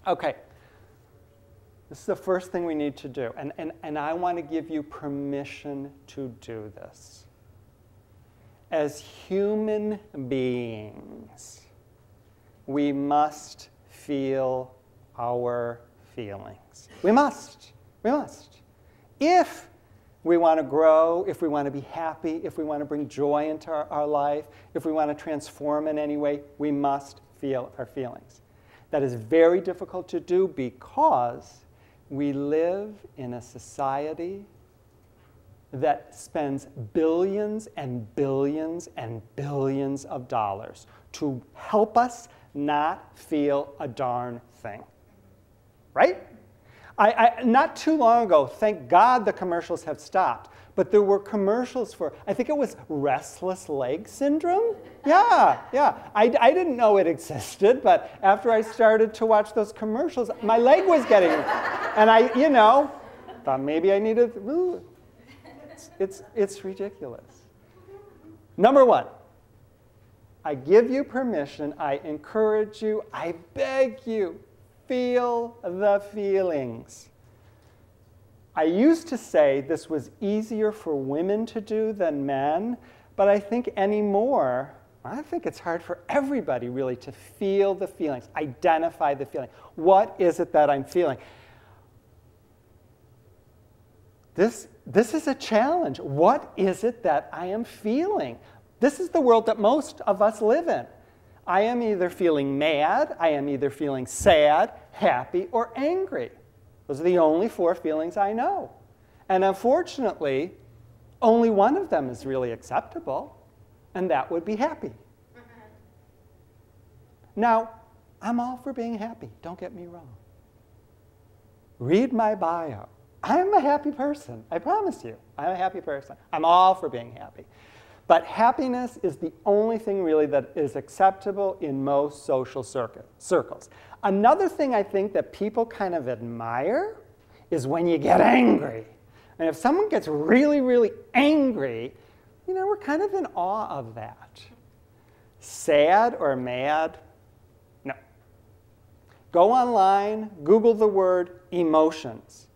Okay. This is the first thing we need to do. And I want to give you permission to do this. As human beings, we must feel our feelings. We must. We must. If we want to grow, if we want to be happy, if we want to bring joy into our life, if we want to transform in any way, we must feel our feelings. That is very difficult to do because we live in a society that spends billions and billions and billions of dollars to help us not feel a darn thing. Right? Not too long ago, thank God the commercials have stopped, but there were commercials for, I think it was restless leg syndrome? Yeah. I didn't know it existed, but after I started to watch those commercials, my leg was getting, and I, thought maybe I needed, it's ridiculous. Number one, I give you permission, I encourage you, I beg you, feel the feelings. I used to say this was easier for women to do than men, but I think anymore, I think it's hard for everybody really to feel the feelings, identify the feeling. What is it that I'm feeling? This is a challenge. What is it that I am feeling? This is the world that most of us live in. I am either feeling mad, I am either feeling sad, happy, or angry. Those are the only four feelings I know. And unfortunately, only one of them is really acceptable, and that would be happy. Now, I'm all for being happy, don't get me wrong. Read my bio. I'm a happy person, I promise you. I'm a happy person. I'm all for being happy. But happiness is the only thing really that is acceptable in most social circles. Another thing I think that people kind of admire is when you get angry. And if someone gets really, really angry, we're kind of in awe of that. Sad or mad? No. Go online, Google the word emotions.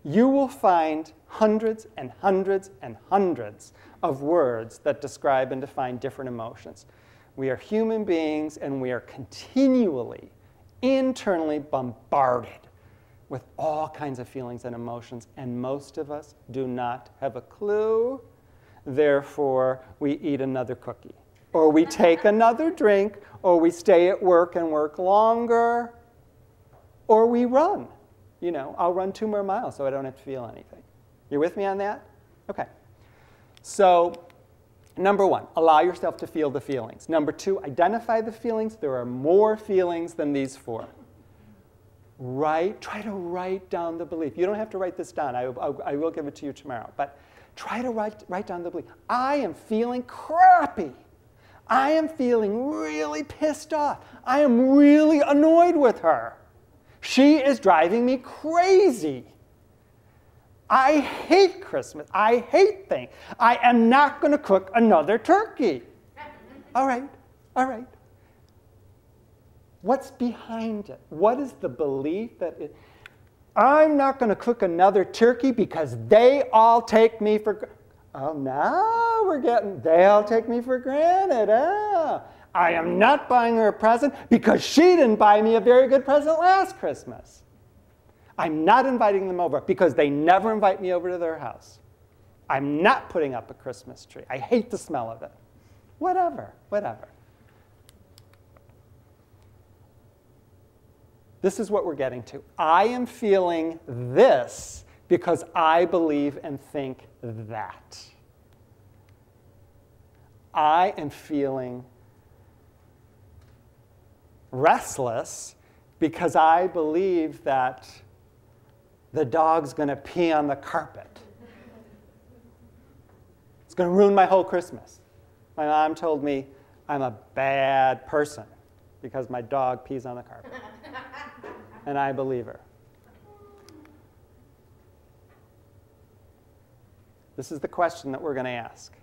You will find hundreds and hundreds and hundreds of words that describe and define different emotions. We are human beings, and we are continually, internally bombarded with all kinds of feelings and emotions, and most of us do not have a clue. Therefore, we eat another cookie, or we take another drink, or we stay at work and work longer, or we run. I'll run 2 more miles so I don't have to feel anything. You with me on that? Okay. So, number one, allow yourself to feel the feelings. Number two, identify the feelings. There are more feelings than these 4. Try to write down the belief. You don't have to write this down. I will give it to you tomorrow. But try to write down the belief. I am feeling crappy. I am feeling really pissed off. I am really annoyed with her. She is driving me crazy. I hate Christmas. I hate things. I am not going to cook another turkey. All right. What's behind it? What is the belief that I'm not going to cook another turkey because they all take me for granted. Oh, now we're getting, they all take me for granted. I am not buying her a present because she didn't buy me a very good present last Christmas. I'm not inviting them over because they never invite me over to their house. I'm not putting up a Christmas tree. I hate the smell of it. Whatever. This is what we're getting to. I am feeling this because I believe and think that. I am feeling restless because I believe that the dog's going to pee on the carpet. It's going to ruin my whole Christmas. My mom told me I'm a bad person because my dog pees on the carpet. And I believe her. This is the question that we're going to ask.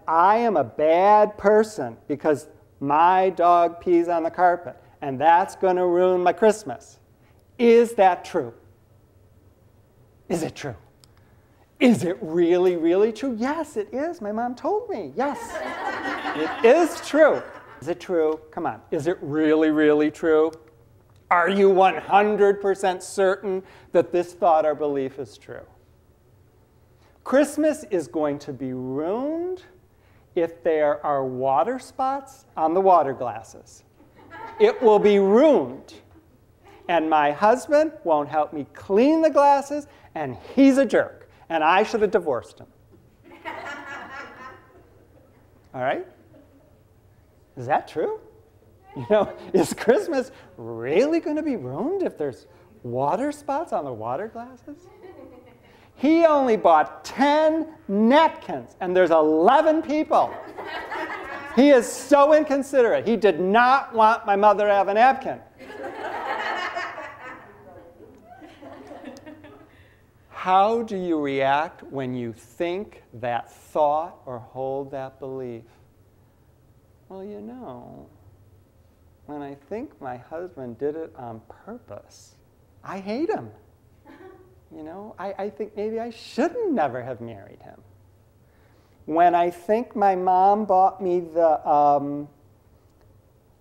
I am a bad person because my dog pees on the carpet. and that's going to ruin my Christmas. Is that true? Is it true? Is it really, really true? Yes, it is. My mom told me. Yes, it is true. Is it true? Come on. Is it really, really true? Are you 100% certain that this thought or belief is true? Christmas is going to be ruined if there are water spots on the water glasses. It will be ruined. And my husband won't help me clean the glasses, and he's a jerk. And I should have divorced him. All right? Is that true? You know, is Christmas really going to be ruined if there's water spots on the water glasses? He only bought 10 napkins, and there's 11 people. He is so inconsiderate. He did not want my mother to have a napkin. How do you react when you think that thought or hold that belief? Well, you know, when I think my husband did it on purpose, I hate him. You know, I think maybe I should never have married him. When I think my mom bought me the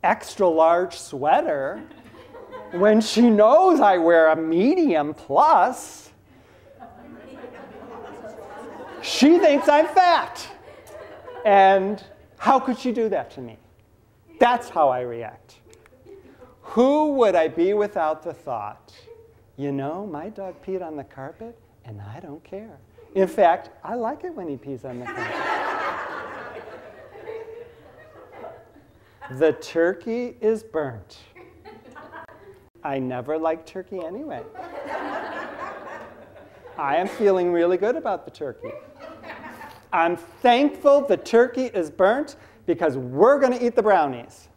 extra large sweater when she knows I wear a medium plus, she thinks I'm fat. And how could she do that to me? That's how I react. Who would I be without the thought, you know, my dog peed on the carpet, and I don't care. In fact, I like it when he pees on the carpet. The turkey is burnt. I never liked turkey anyway. I am feeling really good about the turkey. I'm thankful the turkey is burnt because we're going to eat the brownies.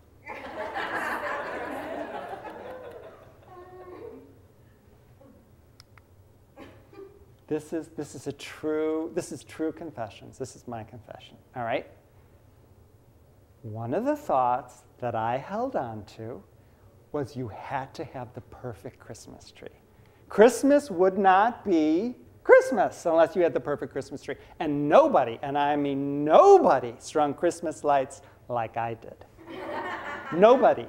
This is true confessions. This is my confession, all right? One of the thoughts that I held on to was you had to have the perfect Christmas tree. Christmas would not be Christmas unless you had the perfect Christmas tree. And nobody, and I mean nobody, strung Christmas lights like I did. Nobody.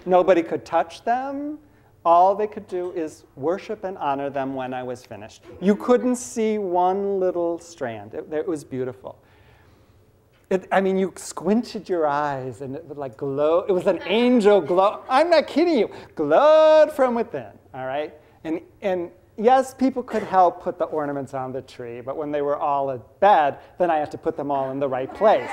Nobody could touch them. All they could do is worship and honor them when I was finished. You couldn't see one little strand. It was beautiful. I mean, you squinted your eyes and it would like glow. It was an angel glow. I'm not kidding you. Glowed from within, all right? And yes, people could help put the ornaments on the tree, but when they were all in bed, then I had to put them all in the right place.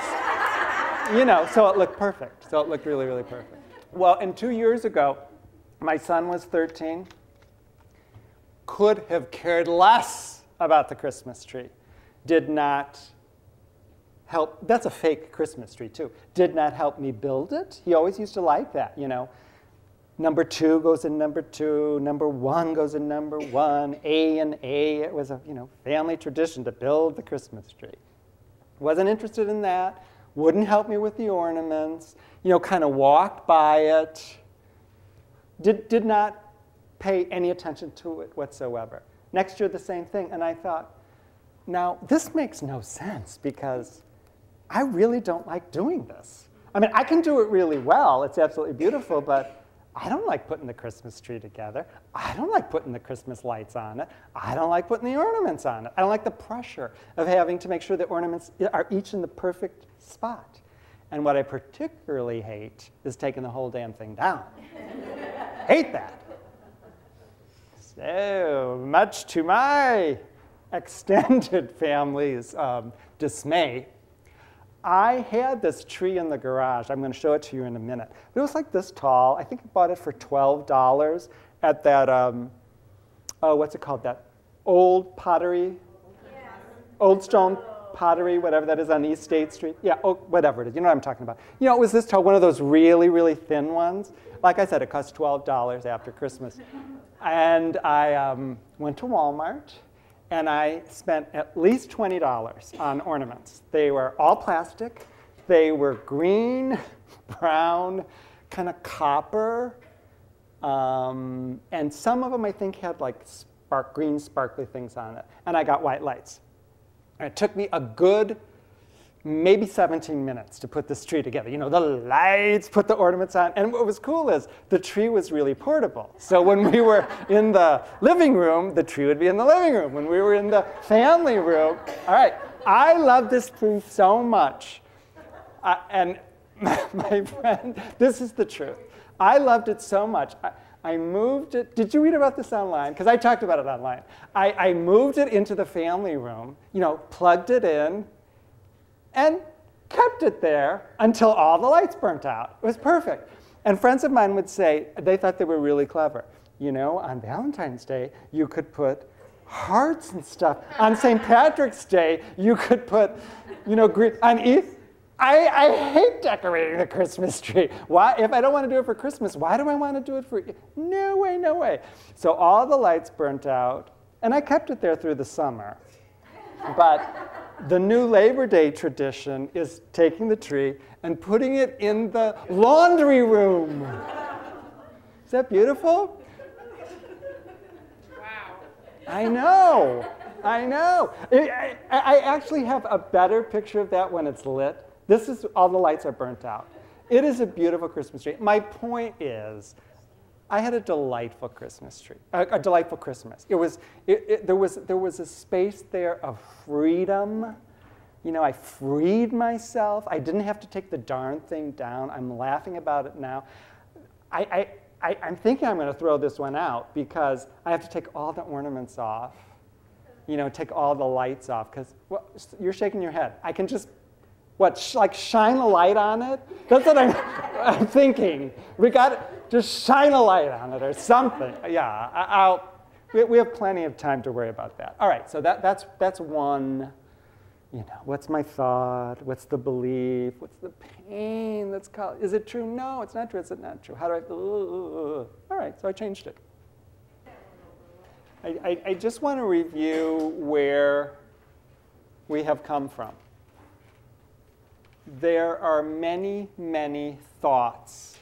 You know, so it looked perfect. So it looked really, really perfect. Well, and 2 years ago, my son was 13, could have cared less about the Christmas tree, did not help. That's a fake Christmas tree, too. Did not help me build it. He always used to like that, you know. Number 2 goes in number 2. Number 1 goes in number 1. A and A. It was a family tradition to build the Christmas tree. Wasn't interested in that. Wouldn't help me with the ornaments. You know, kind of walked by it. Did not pay any attention to it whatsoever. Next year, the same thing. And I thought, now, this makes no sense because I really don't like doing this. I mean, I can do it really well. It's absolutely beautiful, but I don't like putting the Christmas tree together. I don't like putting the Christmas lights on it. I don't like putting the ornaments on it. I don't like the pressure of having to make sure the ornaments are each in the perfect spot. And what I particularly hate is taking the whole damn thing down. Hate that. So much to my extended family's dismay, I had this tree in the garage. I'm going to show it to you in a minute. It was like this tall. I think I bought it for $12 at that, what's it called? That old pottery? Yes. Old stone pottery, whatever that is on East State Street. Yeah, whatever it is. You know what I'm talking about. You know, it was this tall, one of those really, really thin ones. Like I said, it cost $12 after Christmas. And I went to Walmart. And I spent at least $20 on ornaments. They were all plastic. They were green, brown, kind of copper. And some of them, I think, had like green sparkly things on it. And I got white lights. And it took me a good maybe 17 minutes to put this tree together. You know, the lights, put the ornaments on. And what was cool is the tree was really portable. So when we were in the living room, the tree would be in the living room. When we were in the family room, all right, I love this tree so much. And my friend, this is the truth. I loved it so much. I moved it. Did you read about this online? Because I talked about it online. I moved it into the family room, you know, plugged it in, and kept it there until all the lights burnt out. It was perfect. And friends of mine would say, they thought they were really clever. You know, on Valentine's Day, you could put hearts and stuff. On St. Patrick's Day, you could put, you know, green. I hate decorating the Christmas tree. Why? If I don't want to do it for Christmas, why do I want to do it for? No way, no way. So all the lights burnt out, and I kept it there through the summer. But the new Labor Day tradition is taking the tree and putting it in the laundry room. Is that beautiful? Wow. I know. I know. I actually have a better picture of that when it's lit. This is, all the lights are burnt out. It is a beautiful Christmas tree. My point is, I had a delightful Christmas tree, a delightful Christmas. There was a space there of freedom. You know, I freed myself. I didn't have to take the darn thing down. I'm laughing about it now. I'm thinking I'm going to throw this one out because I have to take all the ornaments off. You know, take all the lights off because, well, you're shaking your head. I can just, like shine a light on it? That's what I'm thinking. We got to just shine a light on it or something. Yeah, we have plenty of time to worry about that. All right, so that's one, you know, what's my thought? What's the belief? What's the pain that's called? Is it true? No, it's not true. Is it not true? How do I, all right, so I changed it. I just want to review where we have come from. There are many, many thoughts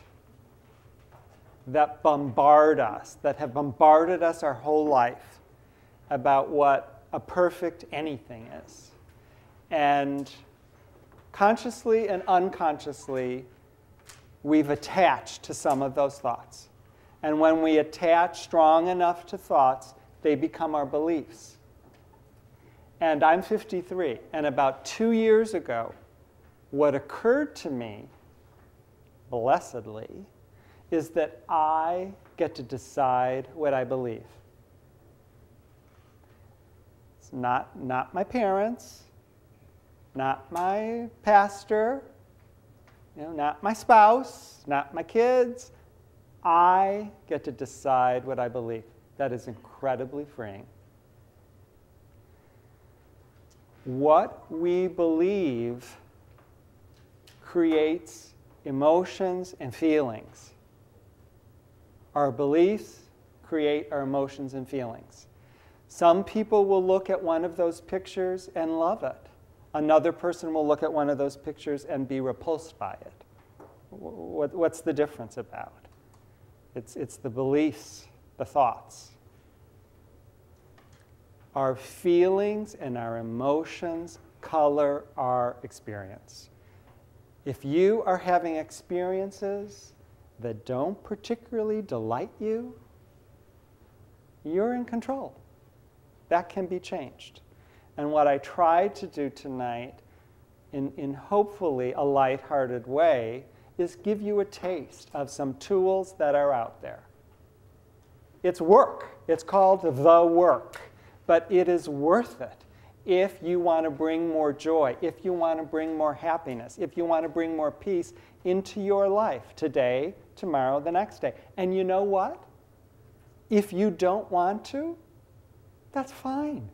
that bombard us, that have bombarded us our whole life about what a perfect anything is. And consciously and unconsciously, we've attached to some of those thoughts. And when we attach strong enough to thoughts, they become our beliefs. And I'm 53, and about 2 years ago, what occurred to me, blessedly, is that I get to decide what I believe. It's not my parents, not my pastor, you know, not my spouse, not my kids. I get to decide what I believe. That is incredibly freeing. What we believe creates emotions and feelings. Our beliefs create our emotions and feelings. Some people will look at one of those pictures and love it. Another person will look at one of those pictures and be repulsed by it. What's the difference about? It's the beliefs, the thoughts. Our feelings and our emotions color our experience. If you are having experiences that don't particularly delight you, you're in control. That can be changed. And what I tried to do tonight, in hopefully a lighthearted way, is give you a taste of some tools that are out there. It's work. It's called the work. But it is worth it if you want to bring more joy, if you want to bring more happiness, if you want to bring more peace into your life today, tomorrow, the next day. And you know what? If you don't want to, that's fine.